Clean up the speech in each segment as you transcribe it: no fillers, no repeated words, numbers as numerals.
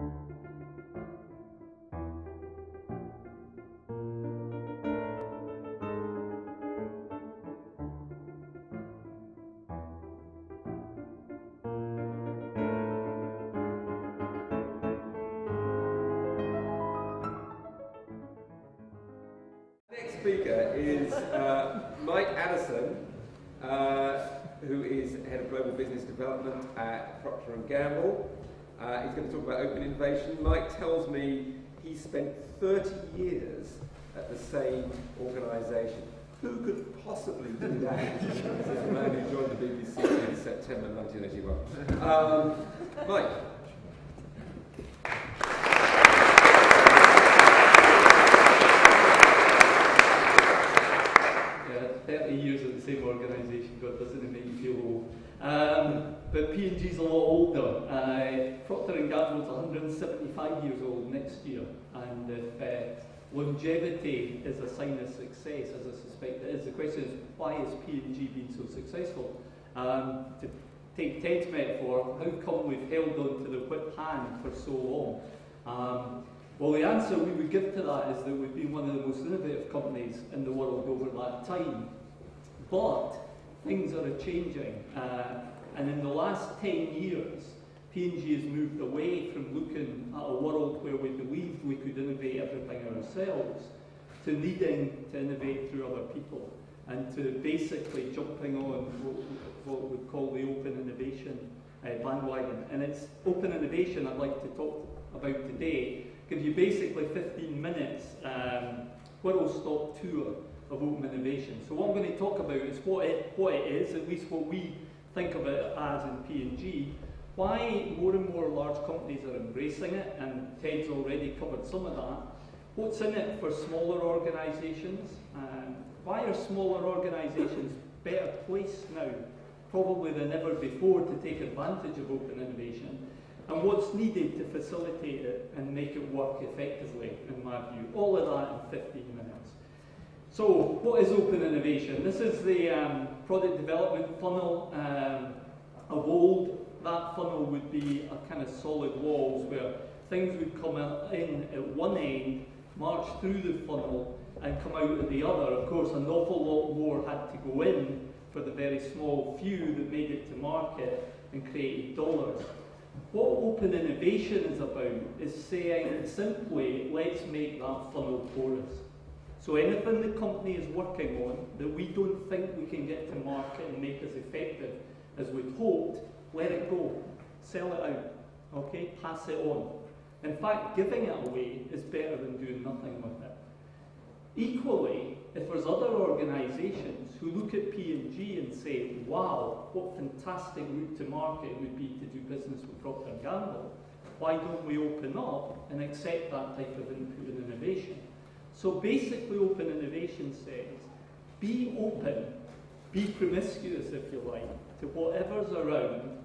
Next speaker is Mike Addison, who is Head of Global Business Development at Procter & Gamble. He's going to talk about open innovation. Mike tells me he spent 30 years at the same organisation. Who could possibly do that? This is the man who joined the BBC in September 1981. Mike. 30 years at the same organisation, God, doesn't it make you feel old? But P&G's a lot older. Procter & Gamble is 175 years old next year, and if longevity is a sign of success, as I suspect it is, the question is, why has P&G been so successful? To take Ted's metaphor, how come we've held on to the whip hand for so long? Well, the answer we would give to that is that we've been one of the most innovative companies in the world over that time. But things are changing, and in the last 10 years, P&G has moved away from looking at a world where we believed we could innovate everything ourselves to needing to innovate through other people, and to basically jumping on what we call the open innovation bandwagon. And it's open innovation I'd like to talk about today. Give you basically 15 minutes whistle-stop tour of open innovation. So what I'm going to talk about is what it is, at least what we think of it as in P&G, why more and more large companies are embracing it, and Ted's already covered some of that, what's in it for smaller organisations, why are smaller organisations better placed now, probably than ever before, to take advantage of open innovation, and what's needed to facilitate it and make it work effectively, in my view. All of that in 15 minutes. So, what is open innovation? This is the product development funnel of old. That funnel would be a kind of solid walls where things would come in at one end, march through the funnel, and come out at the other. Of course, an awful lot more had to go in for the very small few that made it to market and created dollars. What open innovation is about is saying simply, let's make that funnel porous. So anything the company is working on that we don't think we can get to market and make as effective as we'd hoped, let it go, sell it out, okay, pass it on. In fact, giving it away is better than doing nothing with it. Equally, if there's other organisations who look at P&G and say, wow, what fantastic route to market would be to do business with Procter & Gamble, why don't we open up and accept that type of input and innovation? So basically, open innovation says, be open, be promiscuous, if you like, to whatever's around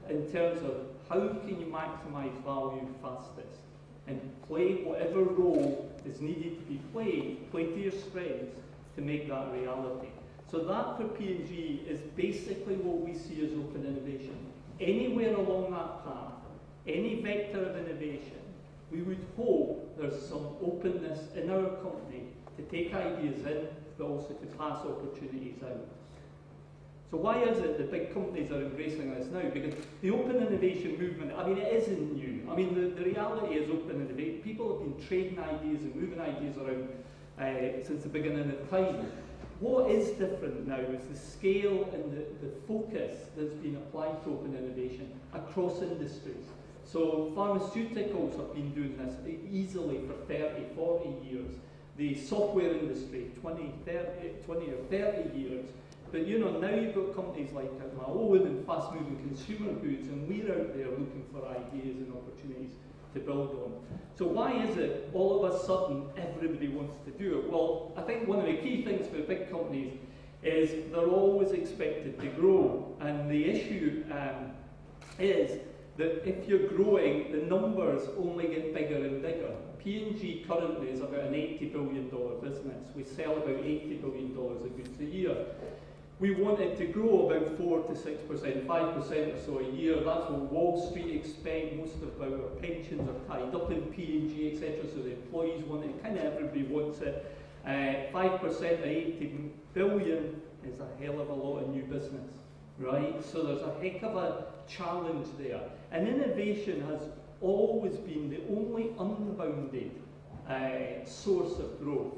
in terms of how can you maximise value fastest, and play whatever role is needed to be played, play to your strengths to make that reality. So that for P&G is basically what we see as open innovation. Anywhere along that path, any vector of innovation, we would hope there's some openness in our company to take ideas in, but also to pass opportunities out. So why is it that big companies are embracing this now? Because the open innovation movement, I mean, it isn't new. I mean, the reality is open innovation. People have been trading ideas and moving ideas around since the beginning of time. What is different now is the scale and the focus that's been applied to open innovation across industries. So pharmaceuticals have been doing this easily for 30, 40 years. The software industry, 20 or 30 years. But you know, now you've got companies like Addison and fast-moving consumer goods, and we're out there looking for ideas and opportunities to build on. So why is it all of a sudden everybody wants to do it? Well, I think one of the key things for big companies is they're always expected to grow, and the issue is that if you're growing, the numbers only get bigger and bigger. P&G currently is about an $80 billion business. We sell about $80 billion of goods a year. We want it to grow about 4 to 6%, 5% or so a year. That's what Wall Street expect. Most of our pensions are tied up in P&G, etc. So the employees want it. Kind of everybody wants it. 5% of 80 billion is a hell of a lot of new business, right? So there's a heck of a challenge there. And innovation has always been the only unbounded source of growth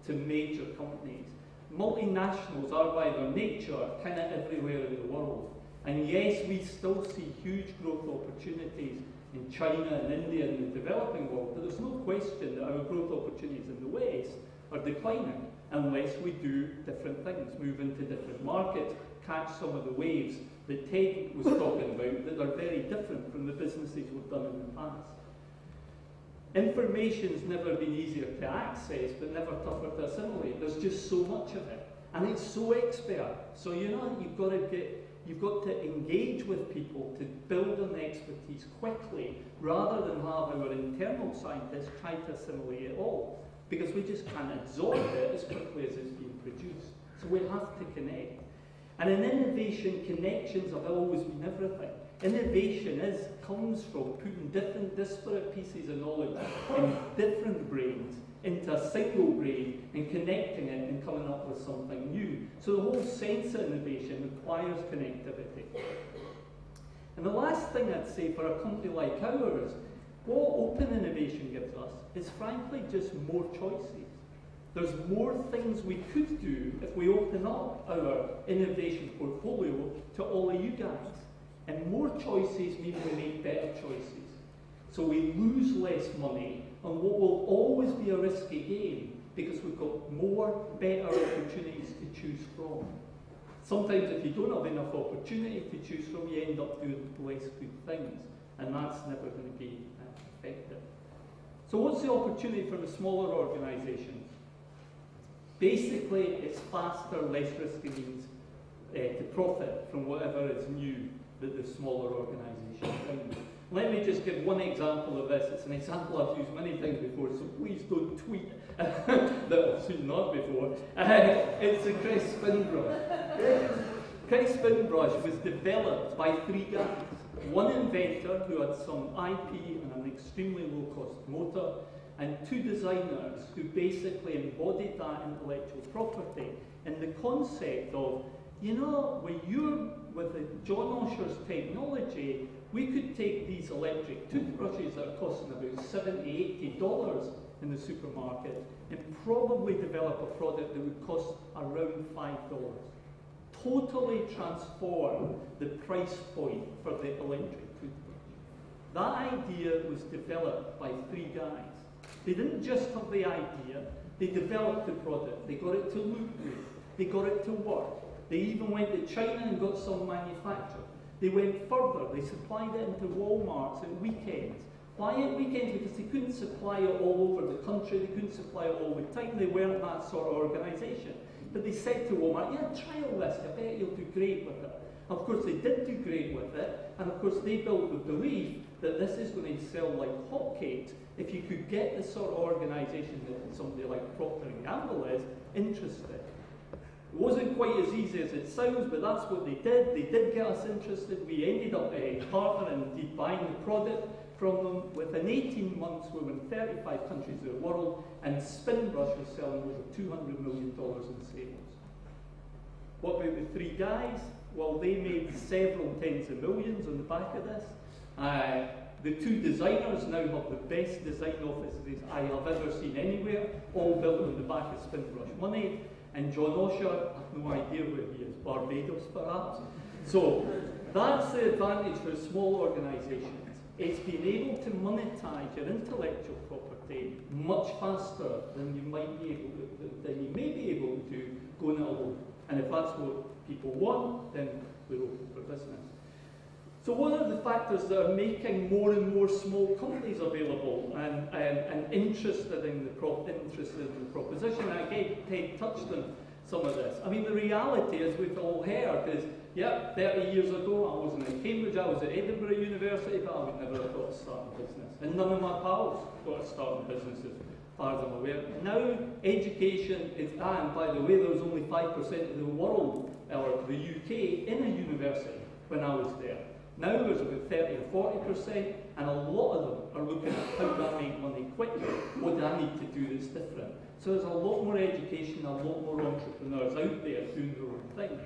to major companies. Multinationals are by their nature kind of everywhere in the world. And yes, we still see huge growth opportunities in China and India and the developing world, but there's no question that our growth opportunities in the West are declining unless we do different things, move into different markets, catch some of the waves that Ted was talking about that are very different from the businesses we've done in the past. Information's never been easier to access, but never tougher to assimilate. There's just so much of it, and it's so expert. So you've got to engage with people to build on the expertise quickly, rather than have our internal scientists try to assimilate it all, because we just can't absorb it as quickly as it's being produced. So we have to connect. And in innovation, connections have always been everything. Innovation comes from putting different disparate pieces of knowledge in different brains into a single brain and connecting it and coming up with something new. So the whole sense of innovation requires connectivity. And the last thing I'd say for a company like ours, what open innovation gives us is frankly just more choices. There's more things we could do if we open up our innovation portfolio to all of you guys. And more choices mean we make better choices. So we lose less money on what will always be a risky game because we've got more better opportunities to choose from. Sometimes if you don't have enough opportunity to choose from, you end up doing less good things. And that's never going to be effective. So what's the opportunity for the smaller organisations? Basically, it's faster, less risky means to profit from whatever is new that the smaller organisation brings. Let me just give one example of this. It's an example I've used many times before, so please don't tweet that I've seen not before. It's the Crest spin brush. Crest spin brush was developed by 3 guys. One inventor who had some IP and an extremely low-cost motor, and 2 designers who basically embodied that intellectual property in the concept of, with the John Osher's technology, we could take these electric toothbrushes that are costing about $70, $80 in the supermarket and probably develop a product that would cost around $5. Totally transform the price point for the electric toothbrush. That idea was developed by 3 guys. They didn't just have the idea, they developed the product, they got it to look good, they got it to work. They even went to China and got some manufactured. They went further, they supplied it into Walmarts at weekends. Why at weekends? Because they couldn't supply it all over the country, they couldn't supply it all the time, they weren't that sort of organisation. But they said to Walmart, yeah, trial this, I bet you'll do great with it. Of course they did do great with it, and of course they built the belief that this is going to sell like hotcakes if you could get the sort of organisation that somebody like Procter & Gamble is interested. It wasn't quite as easy as it sounds, but that's what they did. They did get us interested. We ended up partnering and indeed buying the product from them. Within 18 months, we were in 35 countries of the world, and Spinbrush was selling over $200 million in sales. What about the 3 guys? Well, they made several tens of millions on the back of this. The 2 designers now have the best design offices I have ever seen anywhere, all built on the back of Spinbrush money. And John Osher, I have no idea where he is, Barbados perhaps. So that's the advantage for small organisations. It's being able to monetize your intellectual property much faster than you may be able to do going alone. And if that's what people want, then we're open for business. So what are the factors that are making more and more small companies available and interested in the proposition? And again, Ted touched on some of this. I mean, the reality, as we've all heard, is, yeah, 30 years ago I wasn't at Cambridge, I was at Edinburgh University, but I would never have thought of starting a business. And none of my pals thought of starting businesses, as far as I'm aware. Now, education is, and by the way, there's only 5% of the world or the UK, in a university when I was there. Now there's about 30 or 40%, and a lot of them are looking at how do I make money quickly, what do I need to do that's different. So there's a lot more education, a lot more entrepreneurs out there doing their own thing.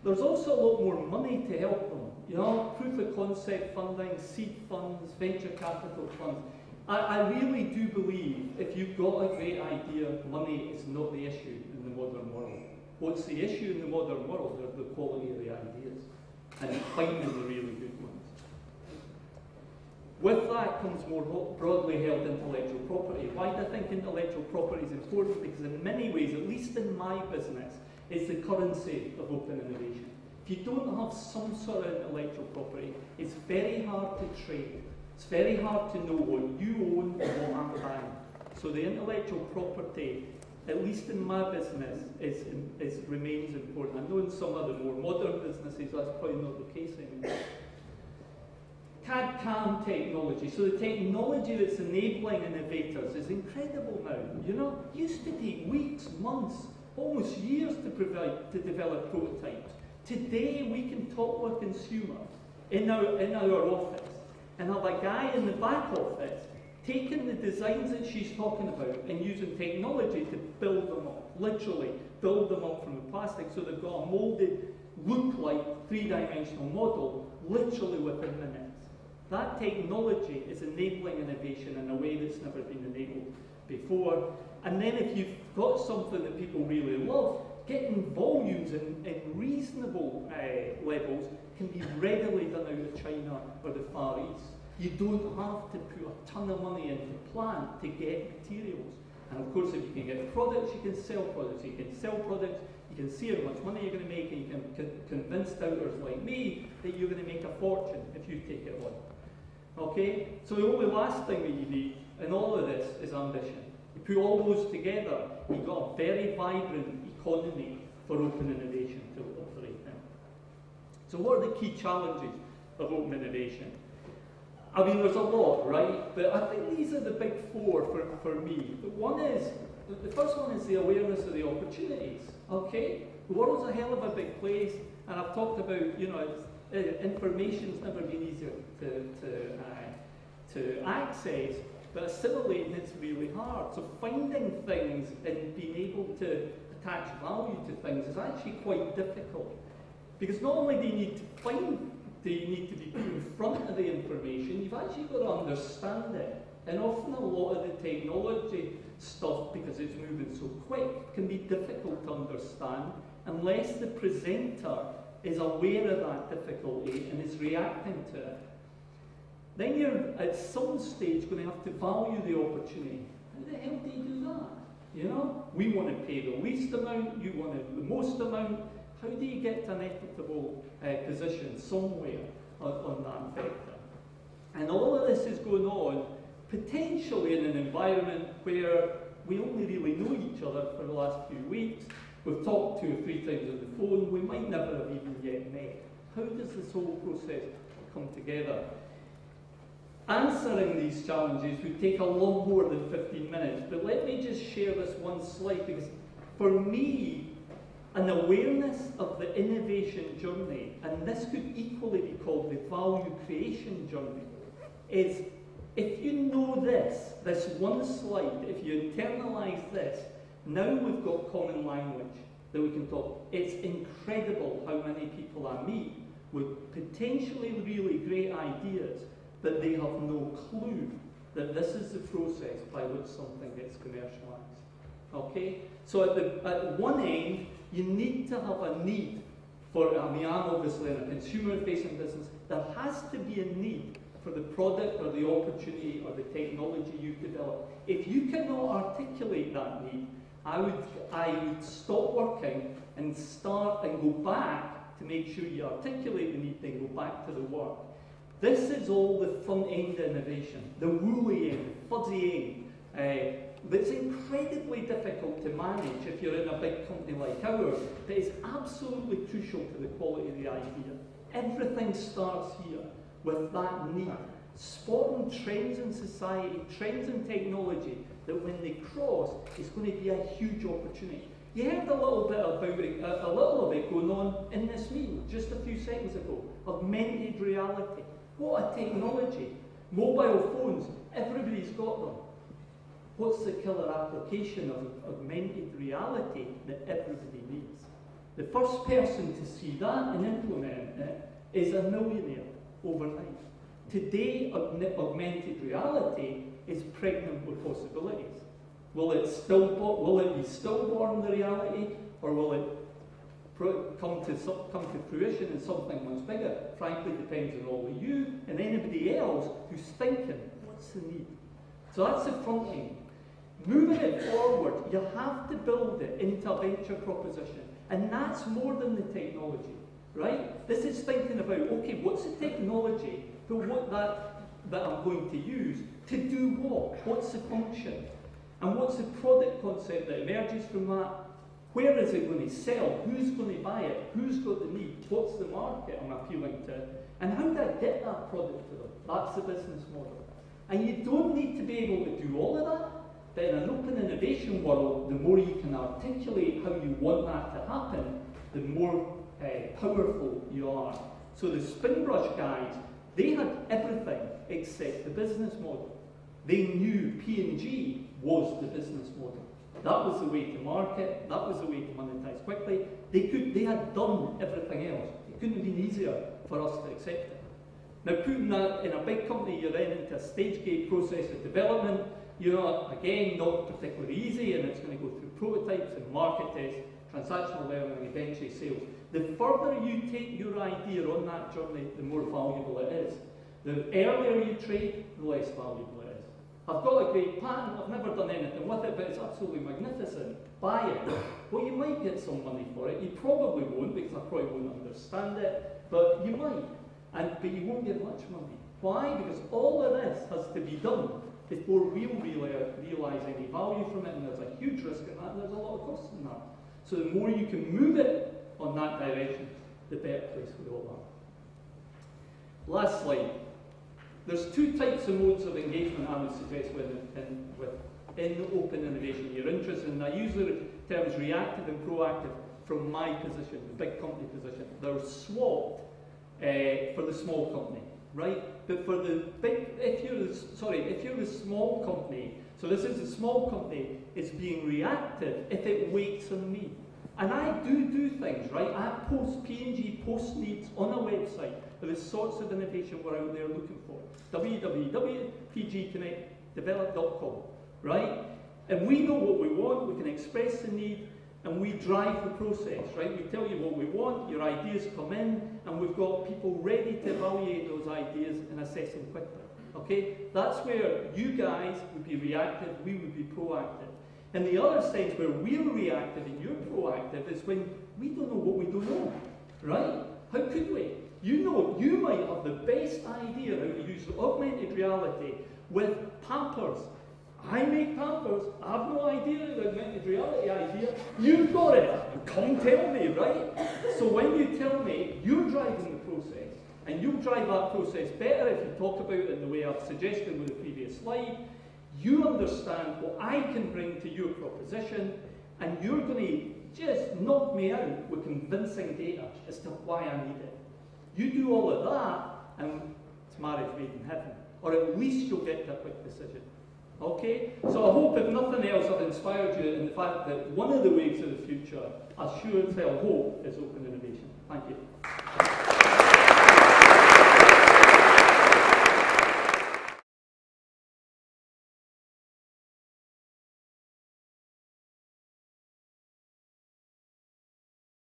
There's also a lot more money to help them. You know, proof of concept funding, seed funds, venture capital funds. I really do believe if you've got a great idea, money is not the issue in the modern world. What's the issue in the modern world are the quality of the ideas and finding the really good ones. With that comes more broadly held intellectual property. Why do I think intellectual property is important? Because in many ways, at least in my business, it's the currency of open innovation. If you don't have some sort of intellectual property, it's very hard to trade. It's very hard to know what you own and what I'm buying. So the intellectual property, at least in my business, remains important. I know in some other more modern businesses that's probably not the case anymore. CAD/CAM technology. So the technology that's enabling innovators is incredible now. You know, it used to take weeks, months, almost years to develop prototypes. Today we can talk with a consumer in our office and have a guy in the back office taking the designs that she's talking about and using technology to build them up, literally build them up from the plastic so they've got a moulded, look-like, three-dimensional model literally within minutes. That technology is enabling innovation in a way that's never been enabled before. And then if you've got something that people really love, getting volumes in reasonable levels can be readily done out of China or the Far East. You don't have to put a ton of money into plant to get materials. And of course, if you can get products, you can sell products. You can sell products, you can see how much money you're going to make, and you can convince doubters like me that you're going to make a fortune if you take it on. Okay? So the only last thing that you need in all of this is ambition. You put all those together, you've got a very vibrant economy for open innovation to operate in. So what are the key challenges of open innovation? I mean, there's a lot, right? But I think these are the big four for me. The first one is the awareness of the opportunities, okay? The world's a hell of a big place, and I've talked about, you know, information's never been easier to access, but assimilating it's really hard. So finding things and being able to attach value to things is actually quite difficult. Because not only do you need to find, do you need to be put in front of the information, you've actually got to understand it. And often a lot of the technology stuff, because it's moving so quick, can be difficult to understand unless the presenter is aware of that difficulty and is reacting to it. Then you're at some stage going to have to value the opportunity. How the hell do you do that? You know, we want to pay the least amount, you want the most amount. How do you get to an equitable position somewhere on that vector? And all of this is going on potentially in an environment where we only really know each other for the last few weeks. We've talked 2 or 3 times on the phone, we might never have even yet met. How does this whole process come together? Answering these challenges would take a lot more than 15 minutes, but let me just share this one slide, because for me, an awareness of the innovation journey, and this could equally be called the value creation journey, is if you know this one slide, if you internalize this, now we've got common language that we can talk. It's incredible how many people I meet with potentially really great ideas, but they have no clue that this is the process by which something gets commercialized. Okay? So at one end, you need to have a need for, I mean, I'm obviously in a consumer-facing business, there has to be a need for the product or the opportunity or the technology you've developed. If you cannot articulate that need, I would stop working and start and go back to make sure you articulate the need, then go back to the work. This is all the front-end innovation, the woolly end, the fuzzy end, that's incredibly difficult to manage if you're in a big company like ours, but is absolutely crucial to the quality of the idea. Everything starts here with that need. Spotting trends in society, trends in technology, that when they cross, it's going to be a huge opportunity. You heard a little bit about it, a little of it going on in this meeting just a few seconds ago, augmented reality. What a technology. Mobile phones, everybody's got them. What's the killer application of augmented reality that everybody needs? The first person to see that and implement it is a millionaire overnight. Today, augmented reality is pregnant with possibilities. Will it be stillborn, the reality, or will it come to fruition in something much bigger? Frankly, depends on all of you and anybody else who's thinking, what's the need? So that's the front end. Moving it forward, you have to build it into a venture proposition. And that's more than the technology, right? This is thinking about, okay, what's the technology for what that I'm going to use to do what? What's the function? And what's the product concept that emerges from that? Where is it going to sell? Who's going to buy it? Who's got the need? What's the market I'm appealing to? And how do I get that product to them? That's the business model. And you don't need to be able to do all of that. But in an open innovation world, the more you can articulate how you want that to happen, the more powerful you are. So the Spinbrush guys, they had everything except the business model. They knew P&G was the business model. That was the way to market, that was the way to monetize quickly. They had done everything else. It couldn't have been easier for us to accept it. Now, putting that in a big company, you're then into a stage gate process of development. Again, not particularly easy, and it's going to go through prototypes and market tests, transactional learning, and eventually sales. The further you take your idea on that journey, the more valuable it is. The earlier you trade, the less valuable it is. I've got a great patent, I've never done anything with it, but it's absolutely magnificent. Buy it. Well, you might get some money for it. You probably won't, because I probably won't understand it, but you might. But you won't get much money. Why? Because all of this has to be done before we'll realise any value from it, and there's a huge risk in that, and there's a lot of costs in that. So the more you can move it on that direction, the better place we all are. Last slide. There's two types of modes of engagement I would suggest in open innovation you're interested in. I use the terms reactive and proactive from my position, the big company position. They're swapped for the small company, right? But for the big, if you're a small company, so this is a small company, it's being reactive if it waits on me. And I do things, right? I post P&G post needs on a website for the sorts of innovation we're out there looking for. www.pgconnectdevelop.com, right? And we know what we want, we can express the need, and we drive the process, right? We tell you what we want, your ideas come in, and we've got people ready to evaluate those ideas and assess them quickly, okay? That's where you guys would be reactive, we would be proactive. And the other sense where we're reactive and you're proactive is when we don't know what we don't know, right? How could we? You might have the best idea how to use augmented reality with Pampers. I make Pampers, I have no idea the augmented reality idea. You've got it, come tell me, right? So when you tell me, you're driving the process, and you'll drive that process better if you talk about it in the way I've suggested with the previous slide. You understand what I can bring to your proposition, and you're going to just knock me out with convincing data as to why I need it. You do all of that, and it's marriage made in heaven. Or at least you'll get to a quick decision. Okay? So I hope, if nothing else, I've inspired you in the fact that one of the waves of the future, I sure as hell hope, is open innovation. Thank you.